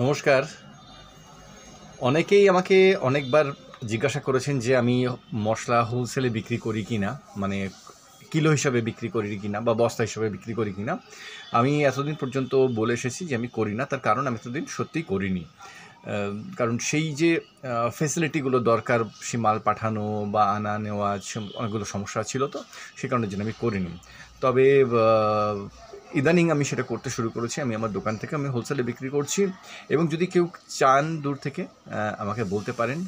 নমস্কার। অনেকেই আমাকে অনেকবার জিজ্ঞাসা করেছেন যে আমি মশলা হোলসেলে বিক্রি করি কিনা, মানে কিলো হিসাবে বিক্রি করি কিনা বা বস্তা হিসাবে বিক্রি করি কিনা। আমি এতদিন পর্যন্ত বলে এসেছি যে আমি করি না, তার কারণ আমি এতদিন সত্যিই করিনি। কারণ সেই যে ফেসিলিটিগুলো দরকার, সে মাল পাঠানো বা আনা নেওয়া অনেকগুলো সমস্যা ছিল, তো সে কারণের জন্য আমি করিনি। তবে ইদানিং আমি সেটা করতে শুরু করেছি। আমি আমার দোকান থেকে আমি হোলসেলে বিক্রি করছি, এবং যদি কেউ চান দূর থেকে আমাকে বলতে পারেন।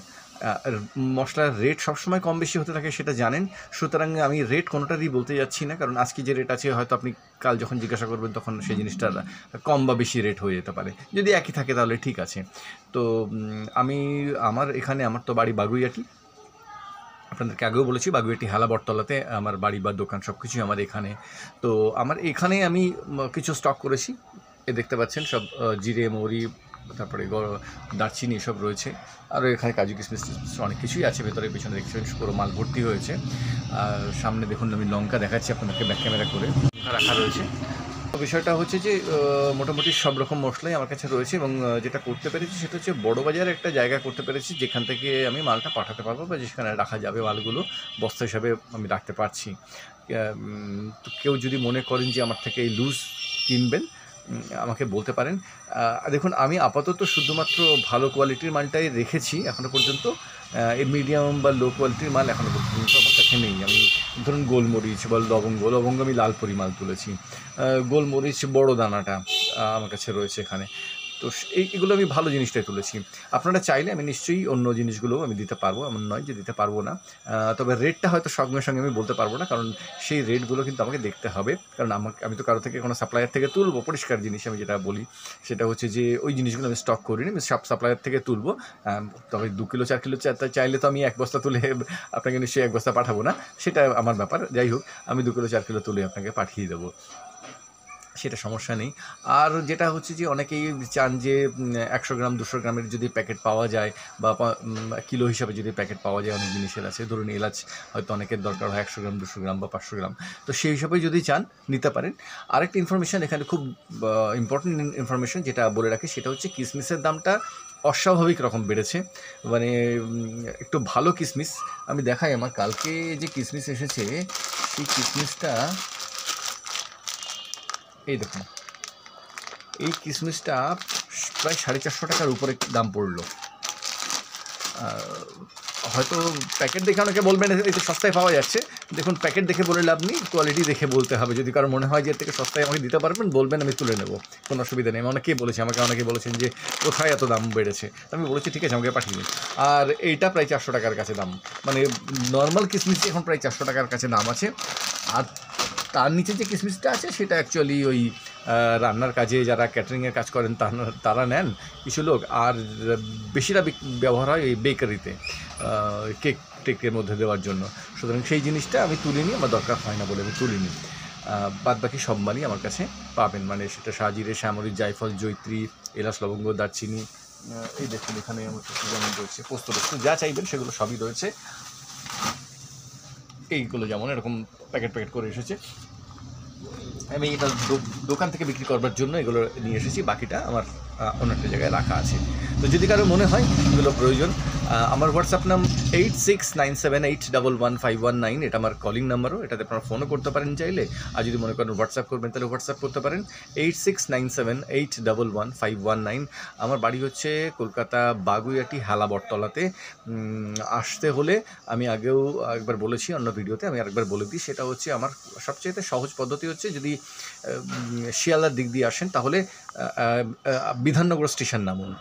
আর মশলার রেট সবসময় কম বেশি হতে থাকে, সেটা জানেন। সুতরাং আমি রেট কোনোটারই বলতে যাচ্ছি না, কারণ আজকে যে রেট আছে হয়তো আপনি কাল যখন জিজ্ঞাসা করবেন তখন সেই জিনিসটার কম বা বেশি রেট হয়ে যেতে পারে। যদি একই থাকে তাহলে ঠিক আছে। তো আমি আমার তো বাড়ি বাগুইআটি। আপনাদেরকে আগেও বলেছি, বাগুইআটি হালা বটতলাতে আমার বাড়ি বা দোকান সব কিছুই আমার এখানে। তো আমার এখানে আমি কিছু স্টক করেছি। দেখতে পাচ্ছেন সব জিরে, মৌরি, তারপরে দারচিনি এসব রয়েছে। আরও এখানে কাজু কিশমিশ অনেক কিছুই আছে ভেতরে, পেছনে দেখছেন পুরো মাল ভর্তি হয়েছে। আর সামনে দেখুন আমি লঙ্কা দেখাচ্ছি আপনাদেরকে ব্যাক ক্যামেরা করে, লঙ্কা রাখা রয়েছে। বিষয়টা হচ্ছে যে মোটামুটি সব রকম মশলাই আমার কাছে রয়েছে, এবং যেটা করতে পেরেছি সেটা হচ্ছে বড় বাজারে একটা জায়গা করতে পেরেছি, যেখান থেকে আমি মালটা পাঠাতে পারবো বা যেখানে রাখা যাবে মালগুলো বস্তা হিসাবে আমি রাখতে পারছি। তো কেউ যদি মনে করেন যে আমার থেকে এই লুজ কিনবেন, আমাকে বলতে পারেন। দেখুন, আমি আপাতত শুধুমাত্র ভালো কোয়ালিটির মালটাই রেখেছি এখনও পর্যন্ত। এই মিডিয়াম বা লো কোয়ালিটির মাল এখনও পর্যন্ত আমার কাছে নেই। আমি ধরুন গোলমরিচ বা লবঙ্গ আমি লাল পরিমাল তুলেছি। গোলমরিচ বড় দানাটা আমার কাছে রয়েছে এখানে। তো এগুলো আমি ভালো জিনিসটাই তুলেছি। আপনারা চাইলে আমি নিশ্চয়ই অন্য জিনিসগুলোও আমি দিতে পারবো, এমন নয় যে দিতে পারবো না। তবে রেটটা হয়তো সঙ্গে সঙ্গে আমি বলতে পারবো না, কারণ সেই রেটগুলো কিন্তু আমাকে দেখতে হবে। কারণ আমি তো কারো থেকে কোনো সাপ্লায়ার থেকে তুলবো পরিষ্কার জিনিস। আমি যেটা বলি সেটা হচ্ছে যে ওই জিনিসগুলো আমি স্টক করিনি, আমি সব সাপ্লায়ার থেকে তুলবো। তবে 2 কিলো 4 কিলো চাইলে তো আমি 1 বস্তা তুলে আপনাকে নিশ্চয়ই 1 বস্তা পাঠাবো না, সেটা আমার ব্যাপার। যাই হোক, আমি 2 কিলো 4 কিলো তুলে আপনাকে পাঠিয়ে দেবো, সেটা সমস্যা নেই। আর যেটা হচ্ছে যে অনেকেই চান যে 100 গ্রাম 200 গ্রামের যদি প্যাকেট পাওয়া যায়, বা কিলো হিসাবে যদি প্যাকেট পাওয়া যায়, অনেক জিনিসের আছে। ধরুন এলাচ হয়তো অনেকের দরকার হয় 100 গ্রাম 200 গ্রাম বা 500 গ্রাম। তো সেই হিসাবে যদি চান নিতে পারেন। আরেকটা ইনফরমেশান এখানে খুব ইম্পর্টেন্ট ইনফরমেশান যেটা বলে রাখি, সেটা হচ্ছে কিশমিশের দামটা অস্বাভাবিক রকম বেড়েছে। মানে একটু ভালো কিশমিশ আমি দেখাই। আমার কালকে যে কিশমিশ এসেছে, সেই কিশমিশটা এই দেখুন। এই কিশমিশটা প্রায় 450 টাকার উপরে দাম পড়লো। হয়তো প্যাকেট দেখে অনেকে বলবেন এতে সস্তায় পাওয়া যাচ্ছে। দেখুন, প্যাকেট দেখে বলে লাভ নেই, কোয়ালিটি দেখে বলতে হবে। যদি কারো মনে হয় যে এর থেকে সস্তায় আমাকে দিতে পারবেন, বলবেন, আমি তুলে নেব, কোনো অসুবিধা নেই। অনেকে বলেছেন যে কোথায় এত দাম বেড়েছে। আমি বলেছি ঠিক আছে, আমাকে পাঠিয়ে দিন। আর এইটা প্রায় 400 টাকার কাছে দাম, মানে নর্মাল কিশমিশ এখন প্রায় 400 টাকার কাছে দাম আছে। আর তার নিচে যে কিশমিশটা আছে সেটা অ্যাকচুয়ালি ওই রান্নার কাজে যারা ক্যাটারিংয়ের কাজ করেন তারা নেন কিছু লোক, আর বেশিরা ব্যবহার হয় এই বেকারিতে টেকের মধ্যে দেওয়ার জন্য। সুতরাং সেই জিনিসটা আমি তুলিনি, আমার দরকার হয় না বলে আমি তুলিনি। বাদ বাকি সব মালই আমার কাছে পাবেন, মানে সেটা সাজিরে, শ্যামরিচ, জায়ফল, জৈত্রী, এলাচ, লবঙ্গ, দারচিনি। এই দেখুন এখানে আমার কিছু যেমন রয়েছে, পোস্ত যা চাইবেন সেগুলো সবই রয়েছে। এইগুলো যেমন এরকম প্যাকেট করে এসেছে। আমি এটা দোকান থেকে বিক্রি করবার জন্য এগুলো নিয়ে এসেছি, বাকিটা আমার অন্য একটা জায়গায় রাখা আছে। তো যদি কারো মনে হয় এগুলো প্রয়োজন, আমার হোয়াটসঅ্যাপ নাম 8697811519, এটা আমার কলিং নাম্বারও, এটাতে আপনারা ফোনও করতে পারেন চাইলে। আর যদি মনে করেন হোয়াটসঅ্যাপ করবেন তাহলে হোয়াটসঅ্যাপ করতে পারেন 8697811519। আমার বাড়ি হচ্ছে কলকাতা বাগুইআটি হালা বটতলাতে। আসতে হলে আমি আগেও একবার বলেছি অন্য ভিডিওতে, আমি আরেকবার বলে দিই। সেটা হচ্ছে আমার সবচেয়ে সহজ পদ্ধতি হচ্ছে, যদি শিয়ালদার দিক দিয়ে আসেন তাহলে বিধাননগর স্টেশন নামুন।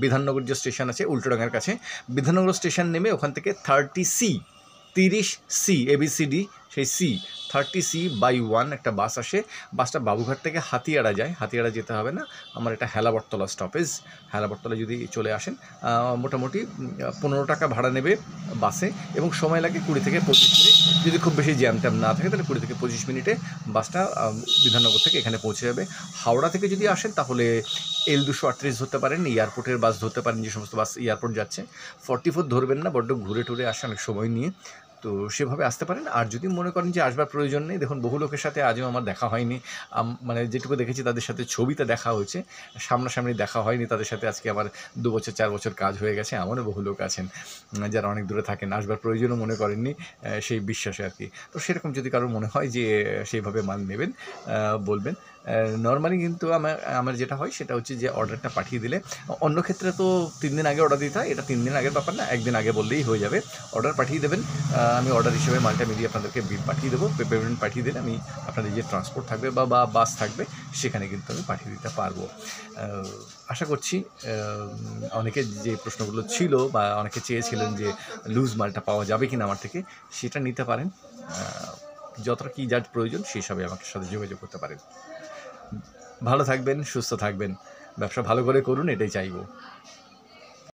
বিধাননগর যে স্টেশন আছে উল্টোডাঙ্গার কাছে, বিধাননগর স্টেশন নেমে ওখান থেকে 30C ABCD, সেই C30C/1 একটা বাস আসে। বাসটা বাবুঘাট থেকে হাতিয়াড়া যায়। হাতিয়াড়া যেতে হবে না, আমার এটা হেলাবটতলা স্টপেজ। হেলাবটতলা যদি চলে আসেন, মোটামুটি 15 টাকা ভাড়া নেবে বাসে, এবং সময় লাগে 20 থেকে 25 মিনিট। যদি খুব বেশি জ্যাম ট্যাম না থাকে তাহলে 20 থেকে 25 মিনিটে বাসটা বিধাননগর থেকে এখানে পৌঁছে যাবে। হাওড়া থেকে যদি আসেন তাহলে L238 ধরতে পারেন, এয়ারপোর্টের বাস ধরতে পারেন, যে সমস্ত বাস এয়ারপোর্ট যাচ্ছে। 44 ধরবেন না, বড্ড ঘুরে টুরে আসে অনেক সময় নিয়ে। তো তো সেভাবে আসতে পারেন। আর যদি মনে করেন যে আসবার প্রয়োজন নেই, দেখুন বহু লোকের সাথে আজও আমার দেখা হয়নি। মানে যেটুকু দেখেছি তাদের সাথে ছবিতে দেখা হয়েছে, সামনাসামনি দেখা হয়নি তাদের সাথে। আজকে আমার ২ বছর ৪ বছর কাজ হয়ে গেছে, এমনও বহু লোক আছেন যারা অনেক দূরে থাকেন, আসবার প্রয়োজনও মনে করেননি সেই বিশ্বাসে আর কি। তো সেরকম যদি কারোর মনে হয় যে সেইভাবে মাল নেবেন, বলবেন। নরমালি কিন্তু আমার যেটা হয় সেটা হচ্ছে যে অর্ডারটা পাঠিয়ে দিলে, অন্য ক্ষেত্রে তো ৩ দিন আগে অর্ডার দিতে হয়, এটা ৩ দিন আগের ব্যাপার না, ১ দিন আগে বললেই হয়ে যাবে। অর্ডার পাঠিয়ে দেবেন, আমি অর্ডার হিসেবে মালটা মিলিয়ে আপনাদেরকে বিল পাঠিয়ে দেবো। পেমেন্ট পাঠিয়ে দিলে আমি আপনাদের যে ট্রান্সপোর্ট থাকবে বা বাস থাকবে সেখানে কিন্তু আমি পাঠিয়ে দিতে পারবো। আশা করছি অনেকের যে প্রশ্নগুলো ছিল বা অনেকে চেয়েছিলেন যে লুজ মালটা পাওয়া যাবে কিনা আমার থেকে, সেটা নিতে পারেন। যতটা কী যা প্রয়োজন সেই হিসাবে আমার সাথে যোগাযোগ করতে পারেন। ভালো থাকবেন, সুস্থ থাকবেন, ব্যবসা ভালো করে করুন, এটাই চাইবো।